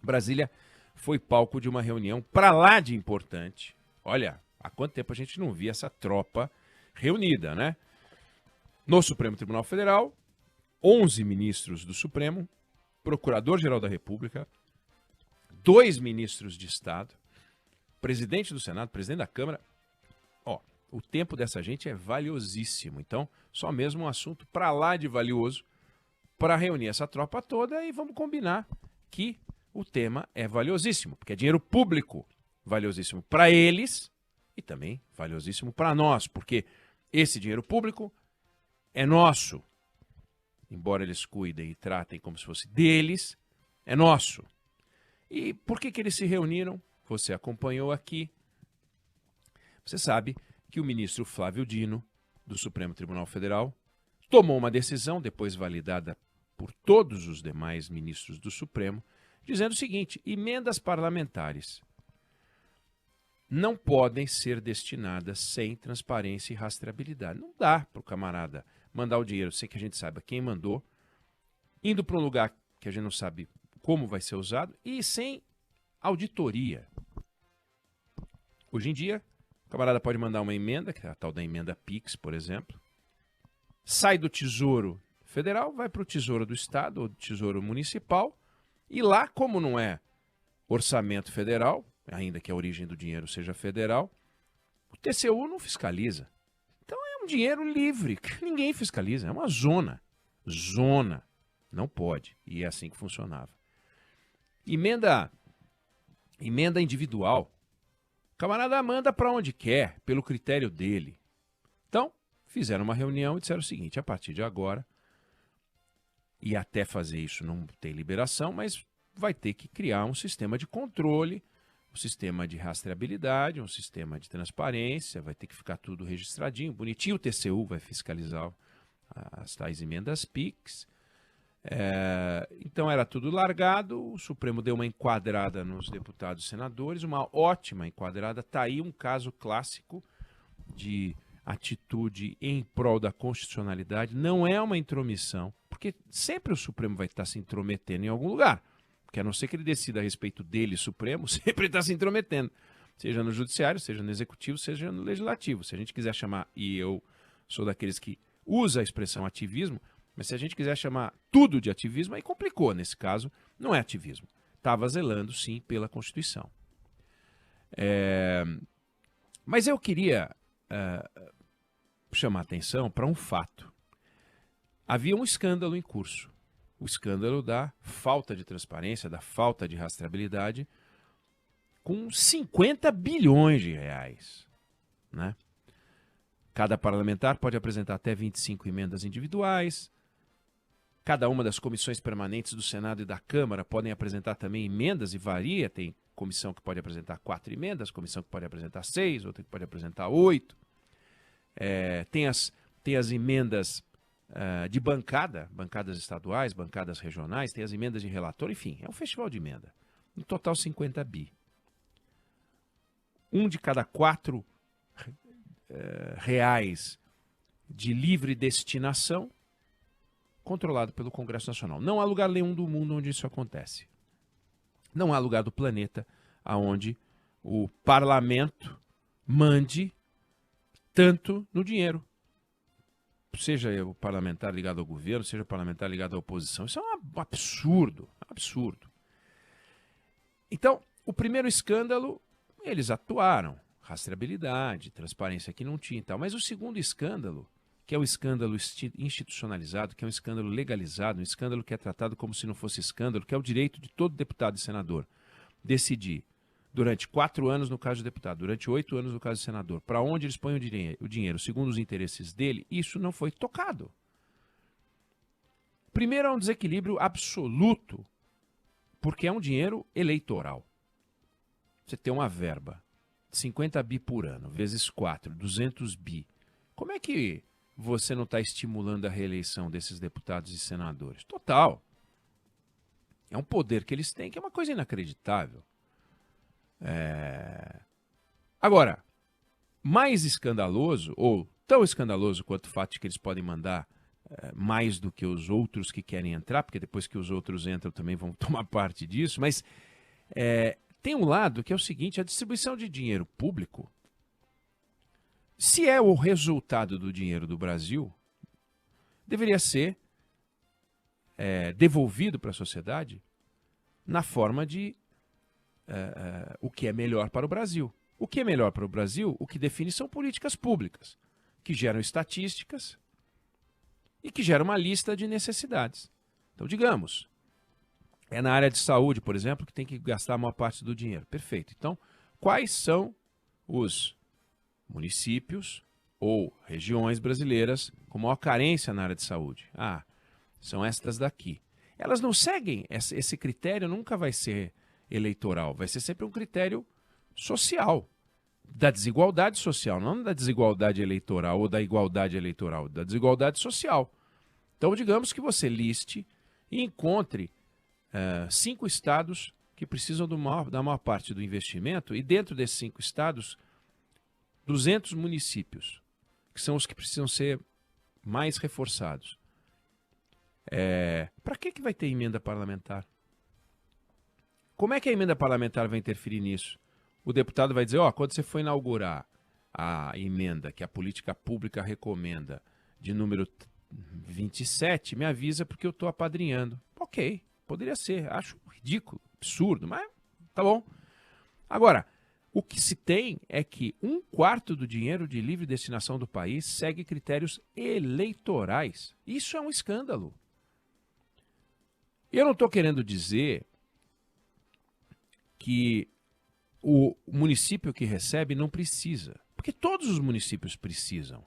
Brasília foi palco de uma reunião pra lá de importante. Olha, há quanto tempo a gente não via essa tropa reunida, né? No Supremo Tribunal Federal, 11 ministros do Supremo, Procurador-Geral da República, 2 ministros de Estado, presidente do Senado, presidente da Câmara. Ó, o tempo dessa gente é valiosíssimo. Então, só mesmo um assunto pra lá de valioso para reunir essa tropa toda e vamos combinar que o tema é valiosíssimo, porque é dinheiro público, valiosíssimo para eles e também valiosíssimo para nós, porque esse dinheiro público é nosso. Embora eles cuidem e tratem como se fosse deles, é nosso. E por que eles se reuniram? Você acompanhou aqui. Você sabe que o ministro Flávio Dino, do Supremo Tribunal Federal, tomou uma decisão, depois validada por todos os demais ministros do Supremo, dizendo o seguinte: emendas parlamentares não podem ser destinadas sem transparência e rastreabilidade. Não dá para o camarada mandar o dinheiro sem que a gente saiba quem mandou, indo para um lugar que a gente não sabe como vai ser usado e sem auditoria. Hoje em dia, o camarada pode mandar uma emenda, que é a tal da emenda PIX, por exemplo, sai do Tesouro Federal, vai para o Tesouro do Estado ou do Tesouro Municipal, e lá, como não é orçamento federal, ainda que a origem do dinheiro seja federal, o TCU não fiscaliza. Então é um dinheiro livre, que ninguém fiscaliza, é uma zona. Zona. Não pode. E é assim que funcionava. Emenda individual. O camarada manda para onde quer, pelo critério dele. Então, fizeram uma reunião e disseram o seguinte: a partir de agora, e até fazer isso não tem liberação, mas vai ter que criar um sistema de controle, um sistema de rastreabilidade, um sistema de transparência, vai ter que ficar tudo registradinho, bonitinho. O TCU vai fiscalizar as tais emendas PIX. Então era tudo largado, o Supremo deu uma enquadrada nos deputados e senadores, uma ótima enquadrada. Está aí um caso clássico de atitude em prol da constitucionalidade. Não é uma intromissão, porque sempre o Supremo vai estar se intrometendo em algum lugar, porque a não ser que ele decida a respeito dele, Supremo, sempre está se intrometendo, seja no judiciário, seja no executivo, seja no legislativo. Se a gente quiser chamar, e eu sou daqueles que usa a expressão ativismo, mas se a gente quiser chamar tudo de ativismo, aí complicou. Nesse caso, não é ativismo. Estava zelando, sim, pela Constituição. Mas eu queria chamar atenção para um fato. Havia um escândalo em curso. O escândalo da falta de transparência, da falta de rastreabilidade, com 50 bilhões de reais, né? Cada parlamentar pode apresentar até 25 emendas individuais. Cada uma das comissões permanentes do Senado e da Câmara podem apresentar também emendas, e varia. Tem comissão que pode apresentar 4 emendas, comissão que pode apresentar 6, outra que pode apresentar 8. Tem as emendas de bancadas estaduais, bancadas regionais, tem as emendas de relator, enfim, é um festival de emenda. Em total, 50 bi. Um de cada 4 reais de livre destinação controlado pelo Congresso Nacional. Não há lugar nenhum do mundo onde isso acontece. Não há lugar do planeta onde o parlamento mande tanto no dinheiro. Seja o parlamentar ligado ao governo, seja o parlamentar ligado à oposição. Isso é um absurdo, absurdo. Então, o primeiro escândalo, eles atuaram. Rastreabilidade, transparência que não tinha e tal. Mas o segundo escândalo, que é o escândalo institucionalizado, que é um escândalo legalizado, um escândalo que é tratado como se não fosse escândalo, que é o direito de todo deputado e senador decidir, durante 4 anos no caso do deputado, durante 8 anos no caso do senador, para onde eles põem o dinheiro, segundo os interesses dele, isso não foi tocado. Primeiro, é um desequilíbrio absoluto, porque é um dinheiro eleitoral. Você tem uma verba, 50 bi por ano, vezes 4, 200 bi. Como é que você não está estimulando a reeleição desses deputados e senadores? Total. É um poder que eles têm, que é uma coisa inacreditável. Agora, mais escandaloso, ou tão escandaloso quanto o fato de que eles podem mandar mais do que os outros que querem entrar, porque depois que os outros entram também vão tomar parte disso, mas Tem um lado que é o seguinte, a distribuição de dinheiro público, se é o resultado do dinheiro do Brasil, deveria ser devolvido para a sociedade na forma de o que é melhor para o Brasil. O que é melhor para o Brasil, o que define são políticas públicas, que geram estatísticas e que geram uma lista de necessidades. Então, digamos, é na área de saúde, por exemplo, que tem que gastar a maior parte do dinheiro. Perfeito. Então, quais são os municípios ou regiões brasileiras com maior carência na área de saúde? São estas daqui. Elas não seguem, esse critério nunca vai ser eleitoral, vai ser sempre um critério social, da desigualdade social, não da desigualdade eleitoral ou da igualdade eleitoral, da desigualdade social. Então, digamos que você liste e encontre 5 estados que precisam da maior parte do investimento e dentro desses 5 estados, 200 municípios, que são os que precisam ser mais reforçados. Para que vai ter emenda parlamentar? Como é que a emenda parlamentar vai interferir nisso? O deputado vai dizer, quando você for inaugurar a emenda que a política pública recomenda, de número 27, me avisa porque eu estou apadrinhando. Ok, poderia ser. Acho ridículo, absurdo, mas tá bom. Agora, o que se tem é que 1/4 do dinheiro de livre destinação do país segue critérios eleitorais. Isso é um escândalo. Eu não estou querendo dizer que o município que recebe não precisa, porque todos os municípios precisam.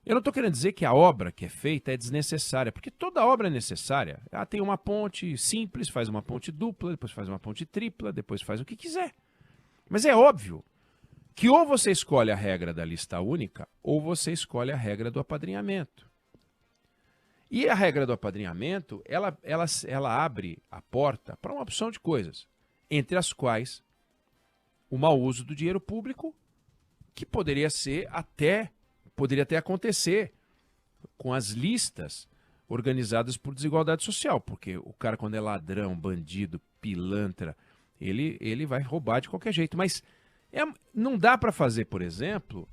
Eu não estou querendo dizer que a obra que é feita é desnecessária, porque toda obra é necessária. Tem uma ponte simples, faz uma ponte dupla, depois faz uma ponte tripla, depois faz o que quiser. Mas é óbvio que ou você escolhe a regra da lista única, ou você escolhe a regra do apadrinhamento. E a regra do apadrinhamento, ela abre a porta para uma opção de coisas, entre as quais o mau uso do dinheiro público, que poderia até acontecer com as listas organizadas por desigualdade social, porque o cara, quando é ladrão, bandido, pilantra, ele vai roubar de qualquer jeito. Mas não dá para fazer, por exemplo,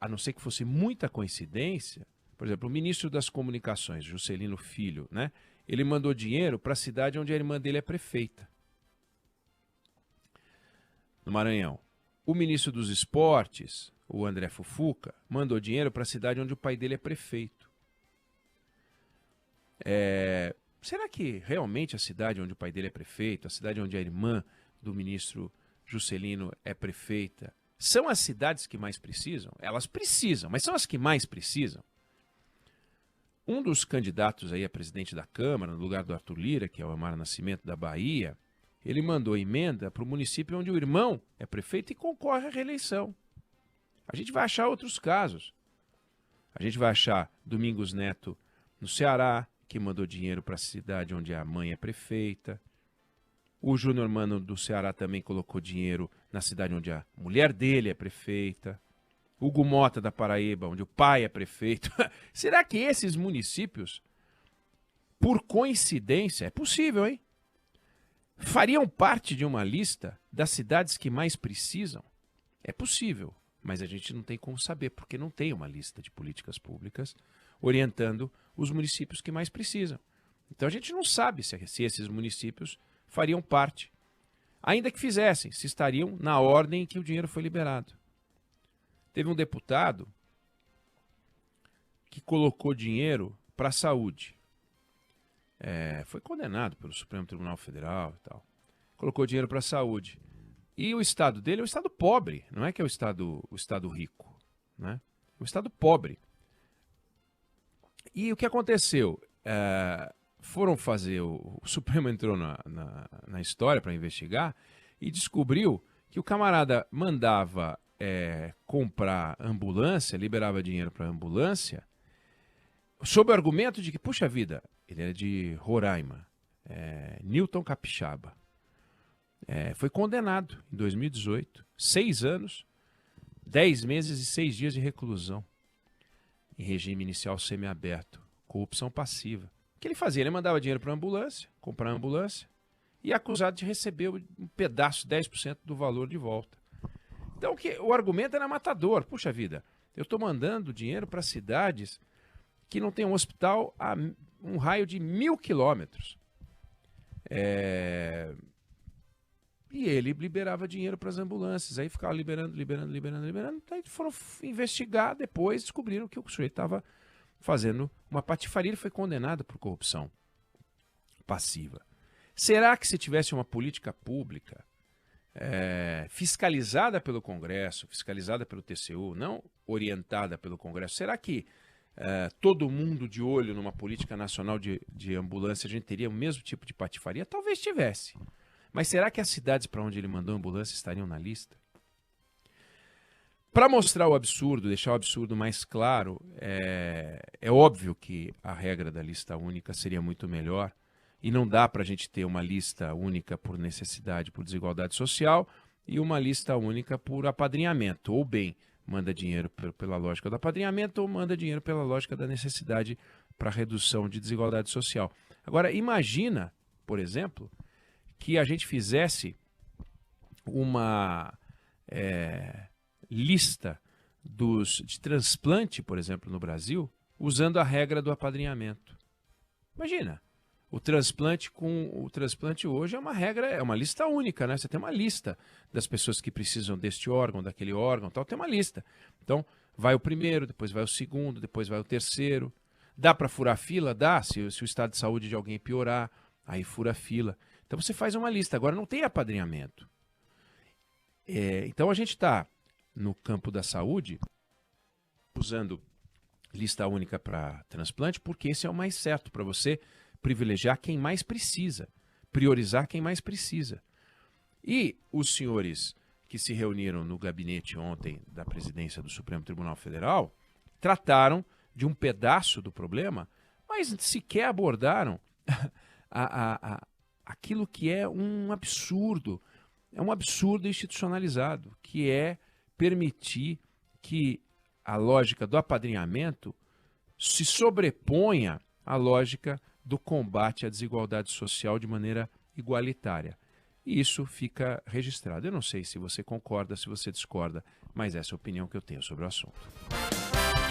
a não ser que fosse muita coincidência, por exemplo, o ministro das Comunicações, Juscelino Filho, né? Ele mandou dinheiro para a cidade onde a irmã dele é prefeita, no Maranhão. O ministro dos Esportes, o André Fufuca, mandou dinheiro para a cidade onde o pai dele é prefeito. Será que realmente a cidade onde o pai dele é prefeito, a cidade onde a irmã do ministro Juscelino é prefeita, são as cidades que mais precisam? Elas precisam, mas são as que mais precisam? Um dos candidatos aí a presidente da Câmara, no lugar do Arthur Lira, que é o Amaro Nascimento da Bahia, ele mandou emenda para o município onde o irmão é prefeito e concorre à reeleição. A gente vai achar outros casos. A gente vai achar Domingos Neto no Ceará, que mandou dinheiro para a cidade onde a mãe é prefeita. O Júnior Mano do Ceará também colocou dinheiro na cidade onde a mulher dele é prefeita. Hugo Mota da Paraíba, onde o pai é prefeito. Será que esses municípios, por coincidência, é possível, hein? Fariam parte de uma lista das cidades que mais precisam? É possível, mas a gente não tem como saber, porque não tem uma lista de políticas públicas orientando os municípios que mais precisam. Então a gente não sabe se esses municípios fariam parte. Ainda que fizessem, se estariam na ordem em que o dinheiro foi liberado. Teve um deputado que colocou dinheiro para a saúde. Foi condenado pelo Supremo Tribunal Federal e tal. Colocou dinheiro para a saúde. E o estado dele é o estado pobre, não é que é o estado rico, né? O estado pobre. E o que aconteceu? Foram fazer, o Supremo entrou na história para investigar e descobriu que o camarada mandava comprar ambulância, liberava dinheiro para ambulância, sob o argumento de que, puxa vida, ele era de Roraima, Newton Capixaba. Foi condenado em 2018, 6 anos, 10 meses e 6 dias de reclusão, em regime inicial semiaberto, corrupção passiva. O que ele fazia? Ele mandava dinheiro para a ambulância, comprar a ambulância, e é acusado de receber um pedaço, 10% do valor de volta. Então o argumento era matador. Puxa vida, eu estou mandando dinheiro para cidades que não tem um hospital a um raio de 1.000 quilômetros. E ele liberava dinheiro para as ambulâncias. Aí ficava liberando. Aí foram investigar depois, descobriram que o sujeito estava fazendo uma patifaria. Ele foi condenado por corrupção passiva. Será que se tivesse uma política pública fiscalizada pelo Congresso, fiscalizada pelo TCU, não orientada pelo Congresso, será que todo mundo de olho numa política nacional de ambulância, a gente teria o mesmo tipo de patifaria? Talvez tivesse. Mas será que as cidades para onde ele mandou ambulância estariam na lista? Para mostrar o absurdo, deixar o absurdo mais claro, é óbvio que a regra da lista única seria muito melhor. E não dá para a gente ter uma lista única por necessidade, por desigualdade social, e uma lista única por apadrinhamento. Ou bem, manda dinheiro pela lógica do apadrinhamento, ou manda dinheiro pela lógica da necessidade para redução de desigualdade social. Agora, imagina, por exemplo, que a gente fizesse uma lista de transplante, por exemplo, no Brasil, usando a regra do apadrinhamento. Imagina. O transplante hoje é uma regra, é uma lista única, né? Você tem uma lista das pessoas que precisam deste órgão, daquele órgão, tal, tem uma lista. Então, vai o primeiro, depois vai o segundo, depois vai o terceiro. Dá para furar fila? Dá, se o estado de saúde de alguém piorar, aí fura fila. Então você faz uma lista. Agora não tem apadrinhamento. Então a gente está no campo da saúde usando lista única para transplante, porque esse é o mais certo para você privilegiar quem mais precisa, priorizar quem mais precisa. E os senhores que se reuniram no gabinete ontem da presidência do Supremo Tribunal Federal trataram de um pedaço do problema, mas sequer abordaram aquilo que é um absurdo institucionalizado, que é permitir que a lógica do apadrinhamento se sobreponha à lógica do combate à desigualdade social de maneira igualitária. E isso fica registrado. Eu não sei se você concorda, se você discorda, mas essa é a opinião que eu tenho sobre o assunto.